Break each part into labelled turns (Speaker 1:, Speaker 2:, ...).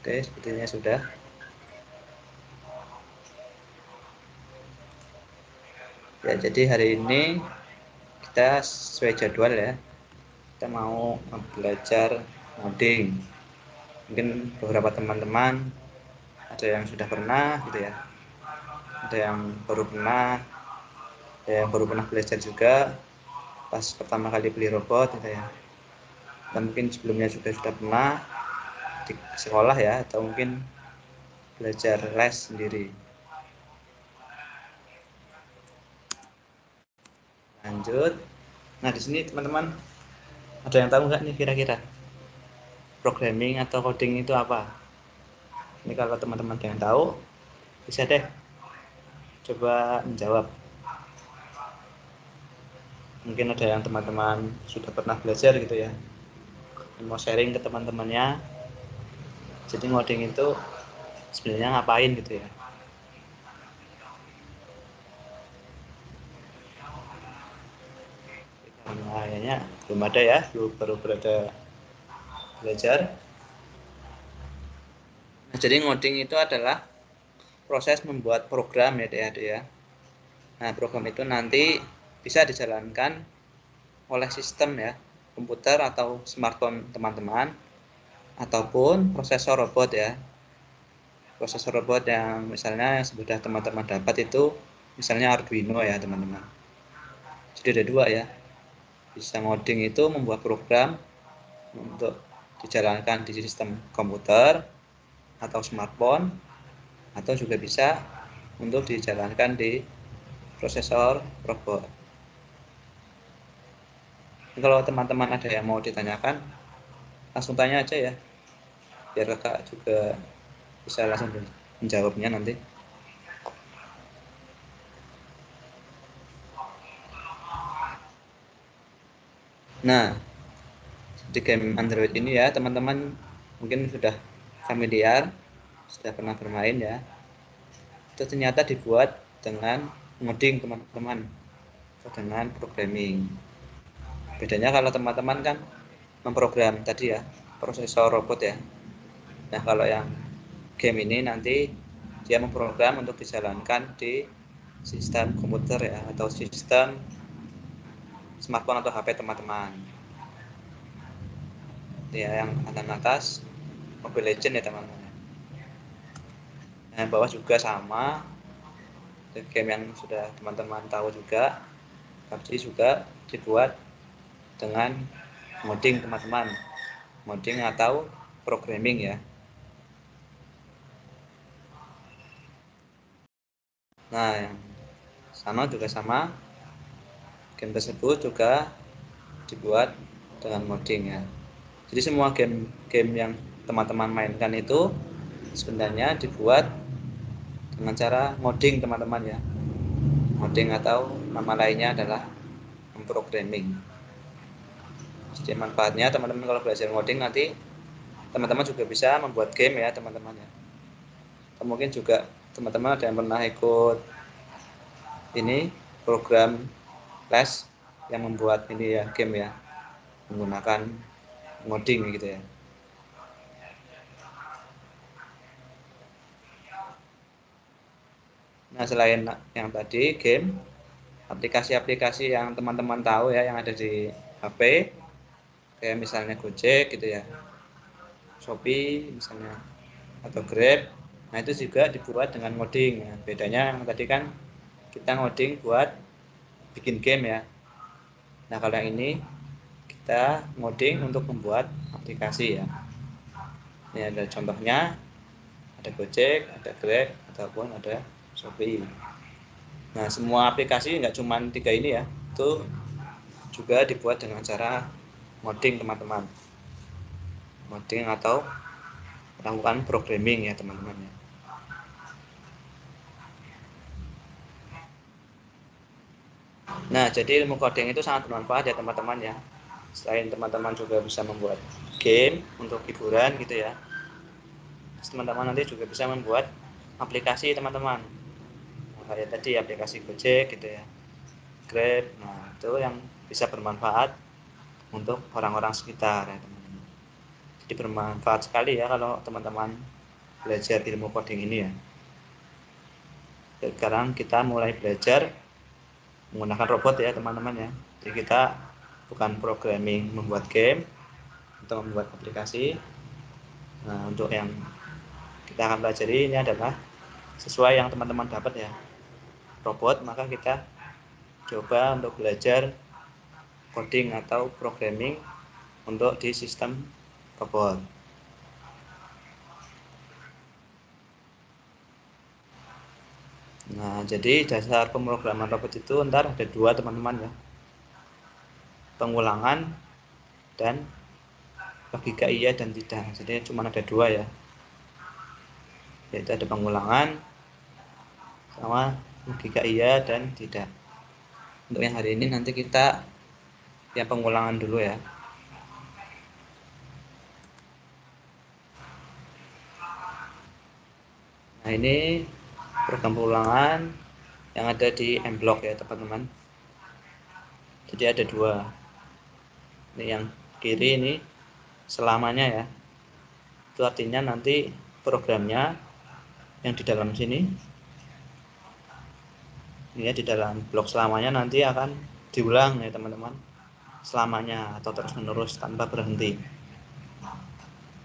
Speaker 1: Oke, sepertinya sudah. Ya, jadi hari ini kita sesuai jadwal ya. Kita mau belajar ngoding. Mungkin beberapa teman-teman ada yang sudah pernah gitu ya. Ada yang baru pernah, ada yang baru pernah belajar juga pas pertama kali beli robot gitu ya. Dan mungkin sebelumnya sudah pernah di sekolah ya, atau mungkin belajar les sendiri. Lanjut. Nah, di sini teman-teman ada yang tahu nggak nih kira-kira programming atau coding itu apa? Ini kalau teman-teman ada yang tahu, bisa deh coba menjawab. Mungkin ada yang teman-teman sudah pernah belajar gitu ya, mau sharing ke teman-temannya. Jadi ngoding itu sebenarnya ngapain gitu ya? Kayaknya belum ada ya, baru berada belajar. Nah, jadi ngoding itu adalah proses membuat program ya adik-adik ya. Nah, program itu nanti bisa dijalankan oleh sistem ya, komputer atau smartphone teman-teman, ataupun prosesor robot ya. Prosesor robot yang misalnya sudah teman-teman dapat itu misalnya Arduino ya teman-teman. Jadi ada dua ya, bisa ngoding itu membuat program untuk dijalankan di sistem komputer atau smartphone, atau juga bisa untuk dijalankan di prosesor robot. Kalau teman-teman ada yang mau ditanyakan, langsung tanya aja ya, biar kakak juga bisa langsung menjawabnya nanti. Nah, di game Android ini ya teman-teman mungkin sudah familiar, sudah pernah bermain ya. Itu ternyata dibuat dengan ngoding teman-teman, dengan programming. Bedanya kalau teman-teman kan memprogram tadi ya, prosesor robot ya. Nah, kalau yang game ini nanti dia memprogram untuk dijalankan di sistem komputer ya, atau sistem smartphone atau HP teman-teman. Ya, yang atas Mobile Legend ya teman-teman. Yang bawah juga sama, game yang sudah teman-teman tahu juga, PUBG juga dibuat dengan modding teman-teman, modding atau programming ya. Nah, yang sana juga sama, game tersebut juga dibuat dengan modding ya. Jadi semua game yang teman-teman mainkan itu sebenarnya dibuat dengan cara modding teman-teman ya. Modding atau nama lainnya adalah memprogramming. Jadi manfaatnya teman-teman kalau belajar modding nanti teman-teman juga bisa membuat game ya teman-teman ya. Atau mungkin juga teman-teman ada yang pernah ikut ini program les yang membuat ini ya game ya, menggunakan modding gitu ya. Nah, selain yang tadi game, aplikasi-aplikasi yang teman-teman tahu ya yang ada di HP, kayak misalnya Gojek gitu ya, Shopee misalnya, atau Grab. Nah, itu juga dibuat dengan ngoding ya. Bedanya yang tadi kan kita ngoding buat bikin game ya. Nah, kalau yang ini kita ngoding untuk membuat aplikasi ya. Ini ada contohnya, ada Gojek, ada Grab, ataupun ada Shopee. Nah, semua aplikasi nggak cuma 3 ini ya, itu juga dibuat dengan cara modding teman-teman. Modding atau melakukan programming ya teman-teman ya. Nah, jadi ilmu coding itu sangat bermanfaat ya teman-teman ya. Selain teman-teman juga bisa membuat game untuk hiburan gitu ya, teman-teman nanti juga bisa membuat aplikasi teman-teman. Nah, kayak tadi aplikasi Gojek gitu ya, Grab. Nah, itu yang bisa bermanfaat untuk orang-orang sekitar ya teman-teman. Jadi Jadi bermanfaat sekali ya kalau teman-teman belajar ilmu coding ini ya. Sekarang kita mulai belajar menggunakan robot ya teman-teman ya. Jadi kita bukan programming membuat game atau membuat aplikasi. Nah, untuk yang kita akan pelajari ini adalah sesuai yang teman-teman dapat ya, robot, maka kita coba untuk belajar coding atau programming untuk di sistem robot. Nah, jadi dasar pemrograman robot itu ntar ada dua teman-teman ya, pengulangan dan logika iya dan tidak. Jadi cuma ada dua ya, yaitu ada pengulangan sama logika iya dan tidak. Untuk yang hari ini nanti kita yang pengulangan dulu ya. Nah, ini program pengulangan yang ada di M-Block ya teman-teman. Jadi ada dua. Ini yang kiri ini selamanya ya. Itu artinya nanti programnya yang di dalam sini, ini ya, di dalam blok selamanya nanti akan diulang ya teman-teman, selamanya atau terus menerus tanpa berhenti.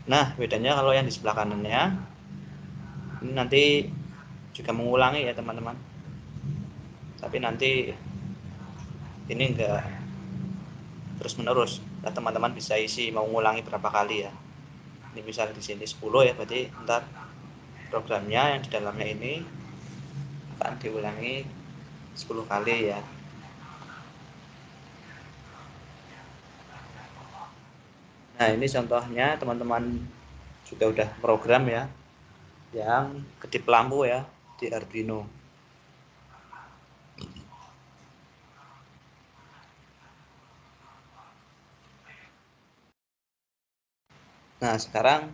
Speaker 1: Nah, bedanya kalau yang di sebelah kanannya ini nanti juga mengulangi ya teman-teman, tapi nanti ini enggak terus menerus. Nah, teman-teman bisa isi mau ngulangi berapa kali ya. Ini misal di sini 10 ya, berarti ntar programnya yang di dalamnya ini akan diulangi 10 kali ya. Nah, ini contohnya teman-teman juga udah program ya, yang kedip lampu ya di Arduino. Nah, sekarang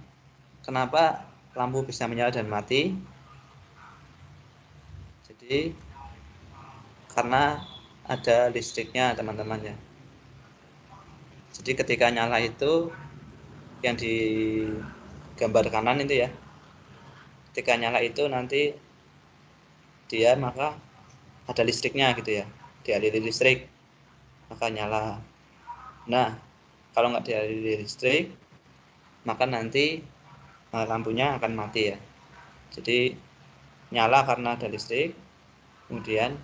Speaker 1: kenapa lampu bisa menyala dan mati? Jadi karena ada listriknya teman-teman ya. Jadi ketika nyala itu yang di gambar kanan itu ya, ketika nyala itu nanti dia maka ada listriknya gitu ya, dialiri listrik maka nyala. Nah, kalau nggak dialiri listrik maka nanti lampunya akan mati ya. Jadi nyala karena ada listrik, kemudian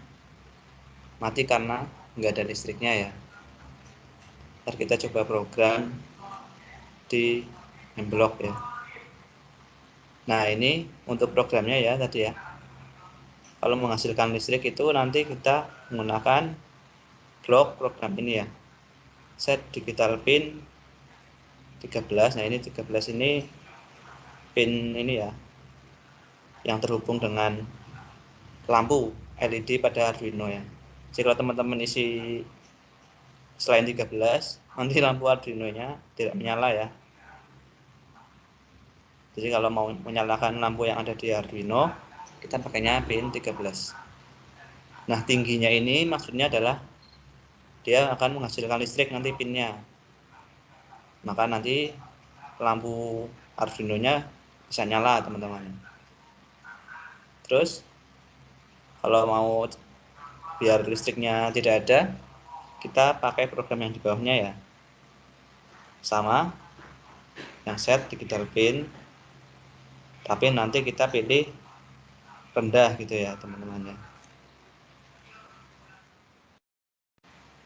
Speaker 1: mati karena nggak ada listriknya ya. Ntar kita coba program di M-Block ya. Nah, ini untuk programnya ya tadi ya. Kalau menghasilkan listrik itu nanti kita menggunakan blok program ini ya. Set digital pin 13. Nah, ini 13 ini pin ini ya, yang terhubung dengan lampu LED pada Arduino ya. Jadi kalau teman-teman isi selain 13, nanti lampu Arduino-nya tidak menyala ya. Jadi kalau mau menyalakan lampu yang ada di Arduino, kita pakainya pin 13. Nah, tingginya ini maksudnya adalah dia akan menghasilkan listrik nanti pinnya. Maka nanti lampu Arduino-nya bisa nyala teman-teman. Terus kalau mau biar listriknya tidak ada, kita pakai program yang di bawahnya ya. Sama yang set digital pin, tapi nanti kita pilih rendah gitu ya teman-teman ya.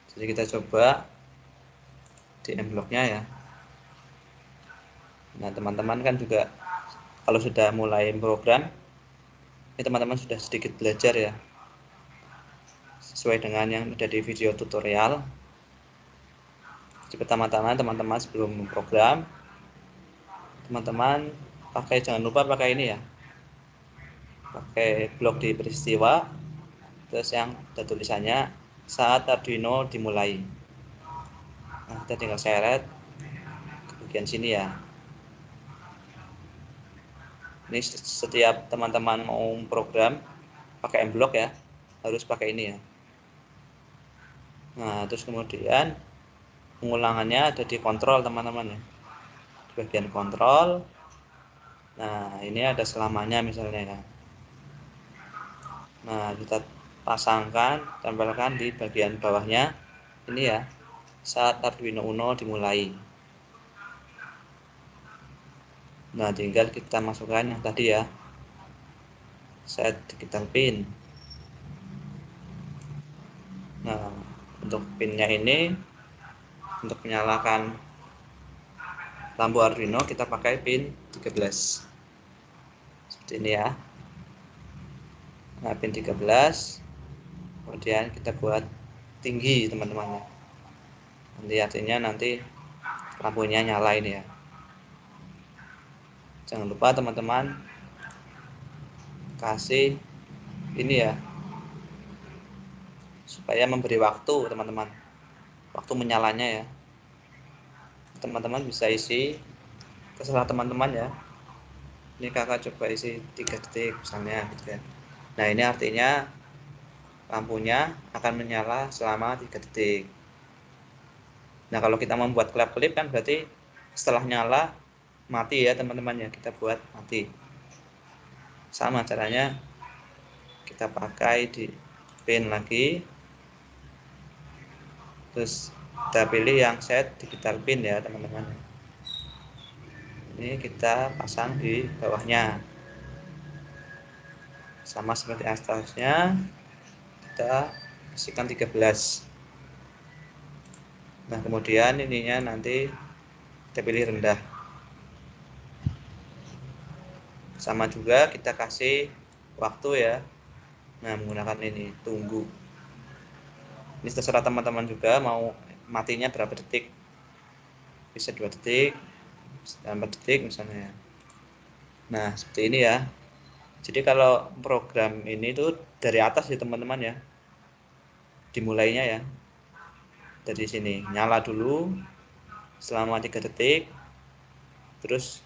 Speaker 1: Jadi kita coba di M-Block-nya ya. Nah, teman-teman kan juga kalau sudah mulai program, ini teman-teman sudah sedikit belajar ya, sesuai dengan yang ada di video tutorial. Jadi pertama-tama teman-teman sebelum memprogram, teman-teman jangan lupa pakai ini ya, pakai blok di peristiwa, terus yang ada tulisannya saat Arduino dimulai. Nah, kita tinggal seret ke bagian sini ya. Ini setiap teman-teman mau program pakai M-Block ya, harus pakai ini ya. Nah, terus kemudian pengulangannya ada di kontrol teman-teman ya. bagian kontrol. Nah, ini ada selamanya misalnya ya. Nah, kita pasangkan, tempelkan di bagian bawahnya ini ya, saat Arduino Uno dimulai. Nah, tinggal kita masukkan yang tadi ya, set digital pin. Nah, untuk pinnya ini, untuk menyalakan lampu Arduino kita pakai pin 13 seperti ini ya. Nah, pin 13 kemudian kita buat tinggi teman-teman. Nanti artinya nanti lampunya nyala ini ya. Jangan lupa teman-teman kasih ini ya, supaya memberi waktu teman-teman, waktu menyalanya ya. Teman-teman bisa isi terserah teman-teman ya. Ini kakak coba isi 3 detik misalnya gitu ya. Nah, ini artinya lampunya akan menyala selama 3 detik. Nah, kalau kita membuat klip kan berarti setelah nyala mati ya teman-teman ya, kita buat mati. Sama caranya kita pakai di pin lagi, terus kita pilih yang set digital pin ya teman-teman. Ini kita pasang di bawahnya sama seperti atasnya, kita isikan 13. Nah, kemudian ininya nanti kita pilih rendah, sama juga kita kasih waktu ya. Nah, menggunakan ini tunggu. Ini terserah teman-teman juga mau matinya berapa detik, bisa 2 detik, 4 detik misalnya. Nah, seperti ini ya. Jadi kalau program ini tuh dari atas ya teman-teman ya, dimulainya ya dari sini, nyala dulu selama 3 detik, terus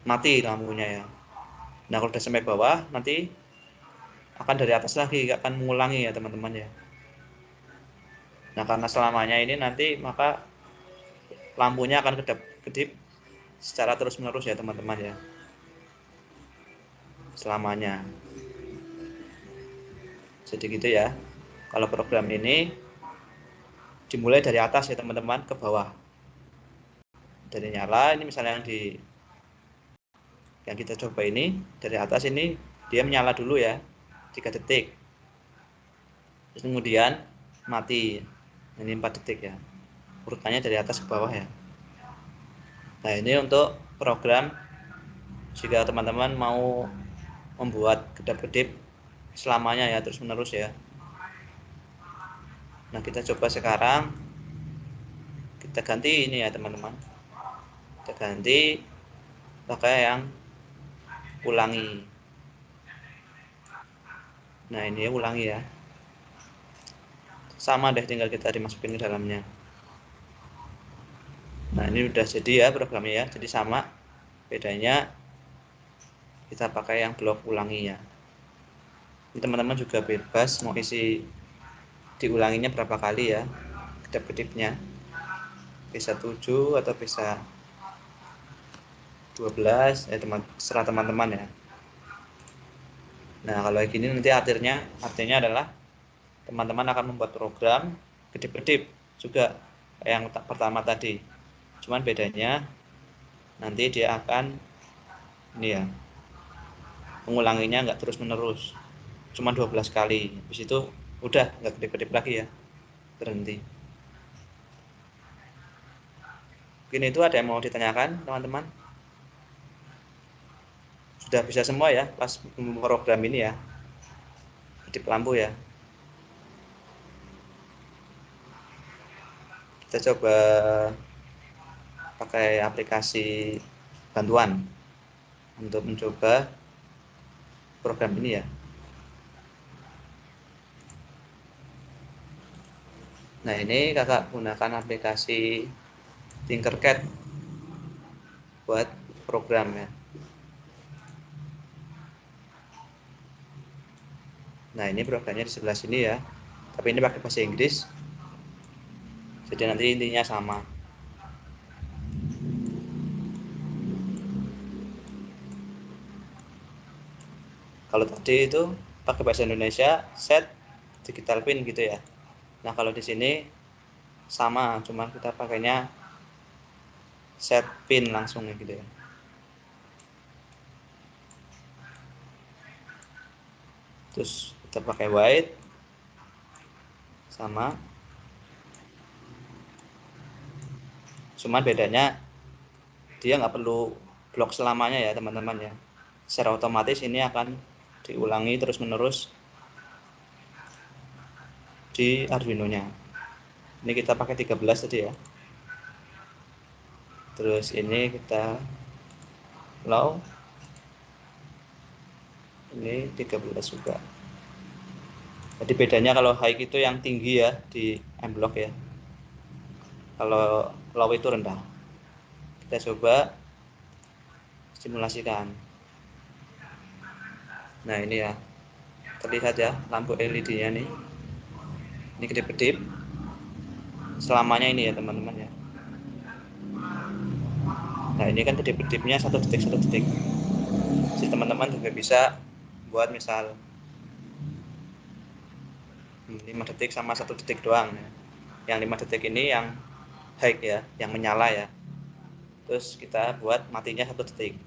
Speaker 1: mati lampunya ya. Nah, kalau udah sampai bawah nanti akan dari atas lagi, akan mengulangi ya teman-teman ya. Nah, karena selamanya ini nanti maka lampunya akan kedip-kedip secara terus-menerus ya teman-teman ya, selamanya. Jadi gitu ya, kalau program ini dimulai dari atas ya teman-teman ke bawah. Dari nyala ini misalnya yang kita coba ini dari atas ini dia menyala dulu ya 3 detik, terus kemudian mati ini 4 detik ya, urutannya dari atas ke bawah ya. Nah, ini untuk program jika teman-teman mau membuat kedap-kedip selamanya ya, terus menerus ya. Nah, kita coba sekarang, kita ganti ini ya teman-teman, kita ganti pakai yang ulangi. Nah, ini ulangi ya, sama deh, tinggal kita dimasukin ke dalamnya. Nah, ini udah jadi ya programnya ya, jadi sama, bedanya kita pakai yang blok ulangi ya. Ini teman-teman juga bebas mau isi diulanginya berapa kali ya kedap-kedipnya, bisa 7 atau bisa 12 serah teman-teman ya. Nah, kalau gini nanti artinya adalah teman-teman akan membuat program kedip-kedip juga yang pertama tadi, cuman bedanya nanti dia akan ini ya, mengulanginya nggak terus menerus, cuma 12 kali, habis itu udah nggak kedip-kedip lagi ya, berhenti. Mungkin itu ada yang mau ditanyakan teman-teman? Sudah bisa semua ya pas program ini ya, kedip lampu ya. Kita coba pakai aplikasi bantuan untuk mencoba program ini ya. Nah, ini kakak gunakan aplikasi Tinkercad buat program ya. Nah, ini programnya di sebelah sini ya, tapi ini pakai bahasa Inggris, jadi nanti intinya sama. Kalau tadi itu pakai bahasa Indonesia set digital pin gitu ya. Nah kalau di sini sama, cuma kita pakainya set pin langsung gitu ya. Terus kita pakai white sama, cuma bedanya dia nggak perlu blok selamanya ya teman-teman ya. Secara otomatis ini akan diulangi terus menerus di Arduino nya. Ini kita pakai 13 tadi ya. Terus ini kita low, ini 13 juga. Jadi bedanya kalau high itu yang tinggi ya di M block ya, kalau low itu rendah. Kita coba simulasikan. Nah ini ya, terlihat ya lampu LED nya nih, ini kedip-kedip selamanya ini ya teman-teman ya. Nah ini kan kedip-kedipnya 1 detik 1 detik. Jadi teman-teman juga bisa buat misal 5 detik sama 1 detik doang ya. Yang 5 detik ini yang high ya, yang menyala ya. Terus kita buat matinya 1 detik.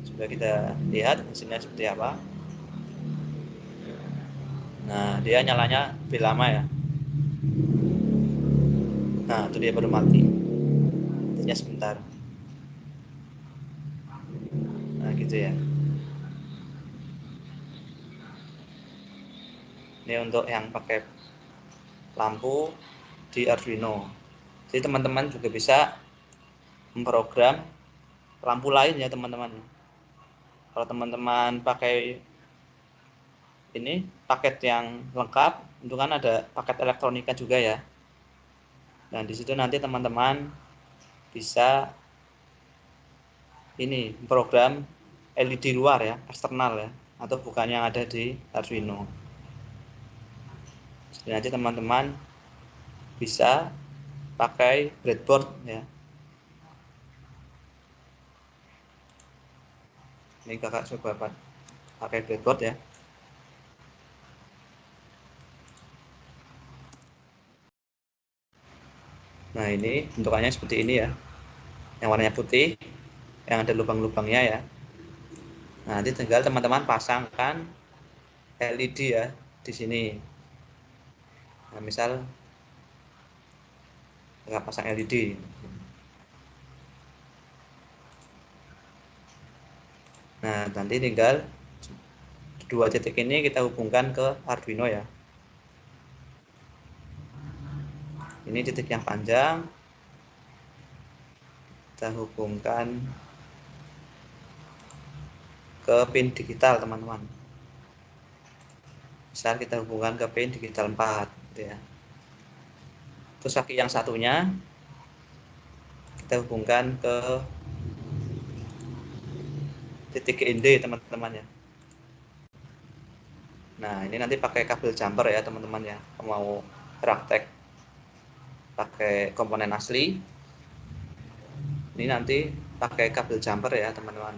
Speaker 1: Coba kita lihat hasilnya seperti apa. Nah dia nyalanya lebih lama ya. Nah itu dia baru mati, matinya sebentar. Nah gitu ya. Ini untuk yang pakai lampu di Arduino. Jadi teman-teman juga bisa memprogram lampu lain ya teman-teman. Kalau teman-teman pakai ini paket yang lengkap, itu kan ada paket elektronika juga ya. Nah di situ nanti teman-teman bisa ini program LED luar ya, eksternal ya, atau bukan yang ada di Arduino. Jadi nanti teman-teman bisa pakai breadboard ya. Ini kakak coba pakai breadboard ya. Nah ini bentukannya seperti ini ya, yang warnanya putih, yang ada lubang-lubangnya ya. Nah, nanti tinggal teman-teman pasangkan LED ya di sini. Nah, misal nggak pasang LED. Nah, nanti tinggal 2 titik ini kita hubungkan ke Arduino ya. Ini titik yang panjang, kita hubungkan ke pin digital teman-teman. Misal kita hubungkan ke pin digital 4 gitu ya. Terus kaki yang satunya kita hubungkan ke titik GND teman-teman ya. Nah ini nanti pakai kabel jumper ya teman-teman ya. Mau praktek pakai komponen asli, ini nanti pakai kabel jumper ya teman-teman.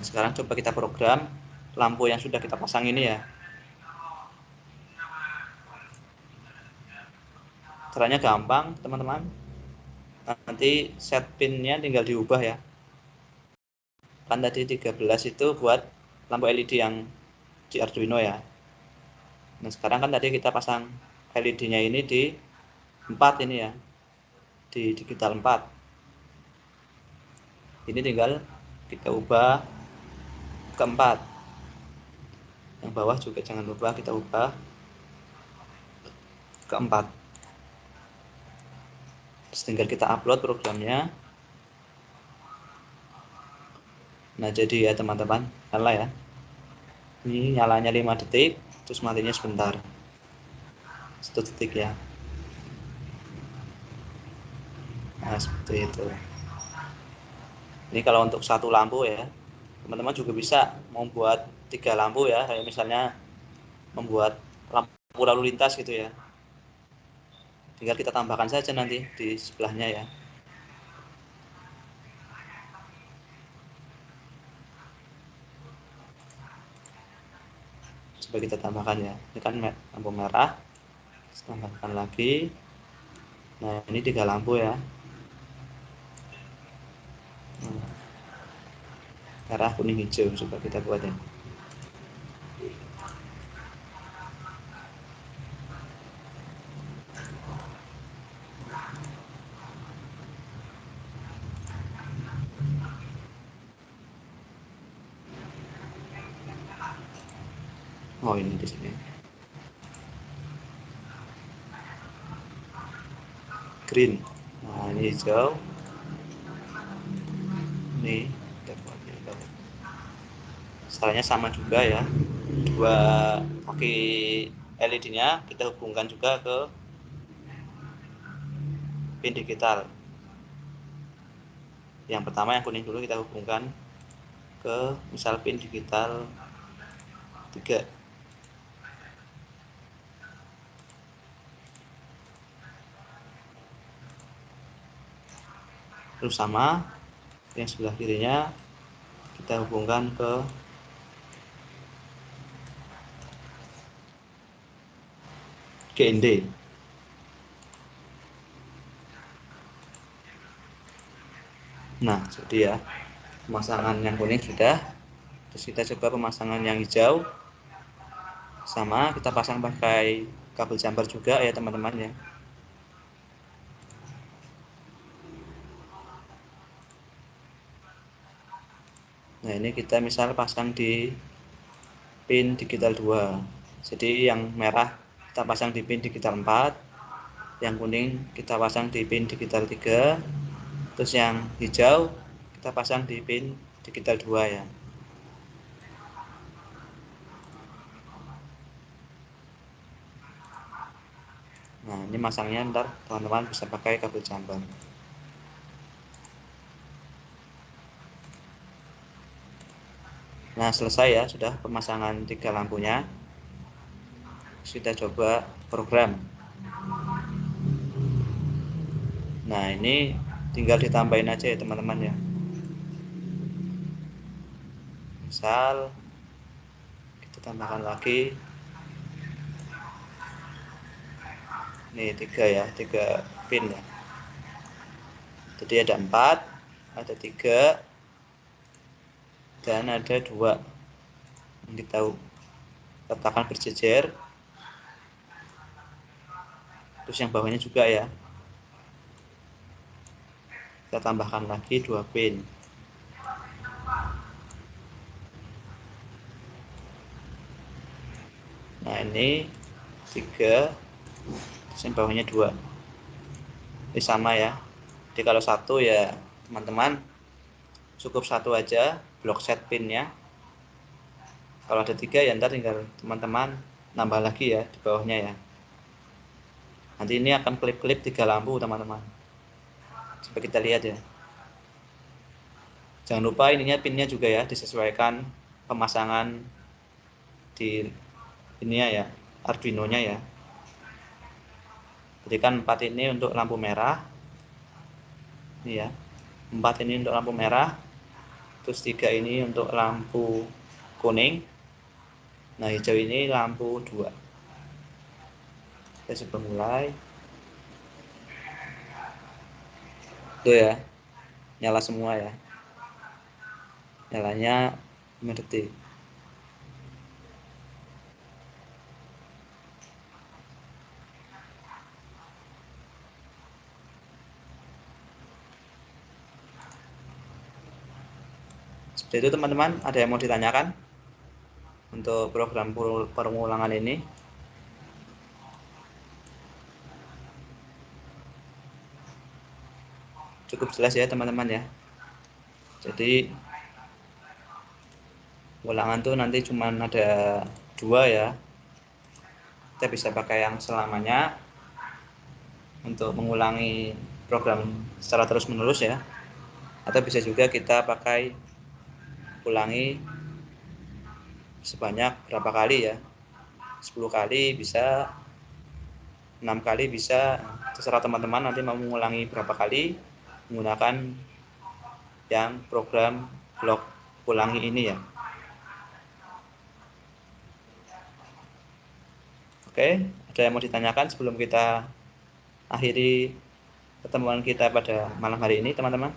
Speaker 1: Sekarang coba kita program lampu yang sudah kita pasang ini ya. Caranya gampang teman-teman. Nanti set pinnya tinggal diubah ya. Kan tadi 13 itu buat lampu LED yang di Arduino ya. Nah sekarang kan tadi kita pasang LED-nya ini di 4 ini ya, di digital 4. Ini tinggal kita ubah ke 4. Yang bawah juga jangan lupa kita ubah ke 4. Terus tinggal kita upload programnya. Nah jadi ya teman-teman, nyala ya. Ini nyalanya 5 detik, terus matinya sebentar. 1 detik ya. Nah seperti itu. Ini kalau untuk satu lampu ya, teman-teman juga bisa membuat 3 lampu ya, kayak misalnya membuat lampu lalu lintas gitu ya. Tinggal kita tambahkan saja nanti di sebelahnya ya. Coba kita tambahkan ya, ini kan lampu merah, kita tambahkan lagi. Nah ini 3 lampu ya, merah kuning hijau. Coba kita buat ya. Oh ini di sini green. Nah ini hijau, ini kita buat ya. Caranya sama juga ya, dua kaki LED-nya kita hubungkan juga ke pin digital. Yang pertama yang kuning dulu kita hubungkan ke misal pin digital 3. Terus sama yang sebelah kirinya kita hubungkan ke GND. Nah jadi ya, pemasangan yang kuning sudah. Terus kita coba pemasangan yang hijau, sama kita pasang pakai kabel jumper juga ya teman-teman ya. Nah ini kita misal pasang di pin digital 2. Jadi yang merah kita pasang di pin digital 4, yang kuning kita pasang di pin digital 3, terus yang hijau kita pasang di pin digital 2 ya. Nah ini masangnya ntar teman-teman bisa pakai kabel jumper. Nah selesai ya, sudah pemasangan 3 lampunya. Kita coba program. Nah ini tinggal ditambahin aja ya teman-teman ya. Misal kita tambahkan lagi, ini 3 ya, 3 pin ya. Jadi ada 4, ada 3, dan ada 2 yang kita letakkan berjejer. Terus yang bawahnya juga ya, kita tambahkan lagi 2 pin. Nah ini 3, terus yang bawahnya 2. Ini sama ya. Jadi kalau 1 ya teman-teman cukup 1 aja blok set pinnya. Kalau ada 3 ya ntar tinggal teman-teman nambah lagi ya di bawahnya ya. Nanti ini akan klip-klip 3 lampu teman-teman. Coba kita lihat ya. Jangan lupa ininya pinnya juga ya disesuaikan pemasangan di ininya ya, Arduino nya ya. Jadi kan 4 ini untuk lampu merah, ini ya, 4 ini untuk lampu merah, terus 3 ini untuk lampu kuning. Nah hijau ini lampu 2. Kita coba mulai. Tuh ya, nyala semua ya, nyalanya 5 detik. Seperti itu teman-teman. Ada yang mau ditanyakan untuk program pengulangan ini? Cukup jelas ya teman-teman ya. Jadi ulangan tuh nanti cuman ada 2 ya. Kita bisa pakai yang selamanya untuk mengulangi program secara terus menerus ya, atau bisa juga kita pakai ulangi sebanyak berapa kali ya, 10 kali bisa, 6 kali bisa, terserah teman-teman nanti mau mengulangi berapa kali menggunakan yang program blok ulangi ini ya. Oke, ada yang mau ditanyakan sebelum kita akhiri pertemuan kita pada malam hari ini, teman-teman?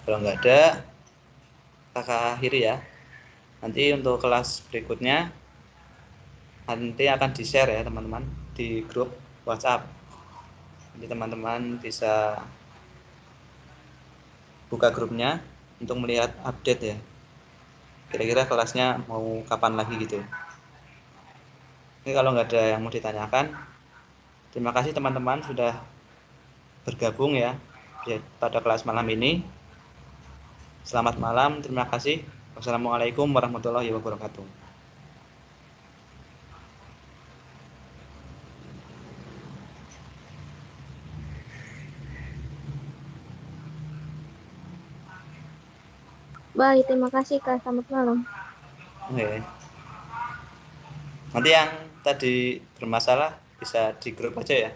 Speaker 1: Kalau nggak ada, kakak akhiri ya. Nanti untuk kelas berikutnya nanti akan di-share ya teman-teman di grup WhatsApp. Jadi teman-teman bisa buka grupnya untuk melihat update ya. Kira-kira kelasnya mau kapan lagi gitu. Ini kalau nggak ada yang mau ditanyakan, terima kasih teman-teman sudah bergabung ya pada kelas malam ini. Selamat malam, terima kasih. Wassalamualaikum warahmatullahi wabarakatuh.
Speaker 2: Baik, terima kasih Kak. Selamat malam.
Speaker 1: Oke. Nanti yang tadi bermasalah bisa di grup aja ya.